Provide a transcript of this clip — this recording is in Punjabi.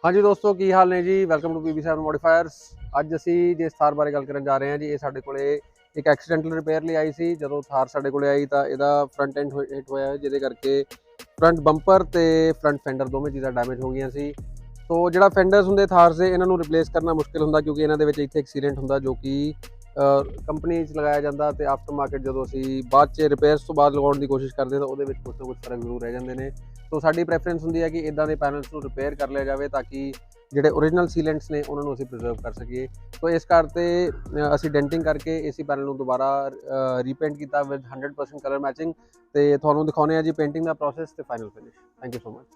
हाँ जी दोस्तों, की हाल ने जी। Welcome to PB7 ਮੋਡੀਫਾਇਰਸ। ਅੱਜ ਅਸੀਂ ਜਿਸ ਥਾਰ ਬਾਰੇ ਗੱਲ ਕਰਨ ਜਾ ਰਹੇ ਹਾਂ ਜੀ, ਇਹ ਸਾਡੇ ਕੋਲੇ ਇੱਕ ਐਕਸੀਡੈਂਟਲ ਰਿਪੇਅਰ ਲਈ ਆਈ ਸੀ। ਜਦੋਂ ਥਾਰ ਸਾਡੇ ਕੋਲੇ ਆਈ ਤਾਂ ਇਹਦਾ ਫਰੰਟ ਐਂਡ ਹਿੱਟ ਹੋਇਆ, ਜਿਹਦੇ ਕਰਕੇ ਫਰੰਟ ਬੰਪਰ ਤੇ ਫਰੰਟ ਫੈਂਡਰ ਦੋਵੇਂ ਚੀਜ਼ਾਂ ਡੈਮੇਜ ਹੋ ਗਈਆਂ ਸੀ। ਸੋ ਜਿਹੜਾ ਫੈਂਡਰਸ ਹੁੰਦੇ ਥਾਰ ਦੇ, ਇਹਨਾਂ ਨੂੰ ਰਿਪਲੇਸ ਕਰਨਾ ਮੁਸ਼ਕਿਲ ਹੁੰਦਾ ਕਿਉਂਕਿ ਇਹਨਾਂ ਦੇ ਵਿੱਚ ਇੱਥੇ ਇੱਕ ਸੀਲੈਂਟ ਹੁੰਦਾ ਜੋ ਕਿ ਕੰਪਨੀ 'ਚ ਲਗਾਇਆ ਜਾਂਦਾ, ਤੇ ਆਫਟਰ ਮਾਰਕੀਟ ਜਦੋਂ ਅਸੀਂ ਬਾਅਦ 'ਚ ਰਿਪੇਅਰਸ ਤੋਂ ਬਾਅਦ ਲਗਾਉਣ ਦੀ ਕੋਸ਼ਿਸ਼ ਕਰਦੇ ਤਾਂ ਉਹਦੇ ਵਿੱਚ ਕੁਛ ਨਾ ਕੁਛ ਫਰਕ ਜ਼ਰੂਰ ਰਹਿ ਜਾਂਦੇ ਨੇ। ਸੋ ਸਾਡੀ ਪ੍ਰੈਫਰੈਂਸ ਹੁੰਦੀ ਹੈ ਕਿ ਇਦਾਂ ਦੇ ਪੈਨਲਸ ਨੂੰ ਰਿਪੇਅਰ ਕਰ ਲਿਆ ਜਾਵੇ ਤਾਂ ਕਿ ਜਿਹੜੇ ਓਰੀਜਨਲ ਸੀਲੈਂਟਸ ਨੇ ਉਹਨਾਂ ਨੂੰ ਅਸੀਂ ਪ੍ਰੀਜ਼ਰਵ ਕਰ ਸਕੀਏ। ਸੋ ਇਸ ਕਰਕੇ ਅਸੀਂ ਡੈਂਟਿੰਗ ਕਰਕੇ ਏਸੀ ਪੈਨਲ ਨੂੰ ਦੁਬਾਰਾ ਰੀਪੇਂਟ ਕੀਤਾ ਵਿਦ 100% ਕਲਰ ਮੈਚਿੰਗ, ਤੇ ਤੁਹਾਨੂੰ ਦਿਖਾਉਂਦੇ ਹਾਂ ਜੀ ਪੇਂਟਿੰਗ ਦਾ ਪ੍ਰੋਸੈਸ ਤੇ final finish. Thank you so much.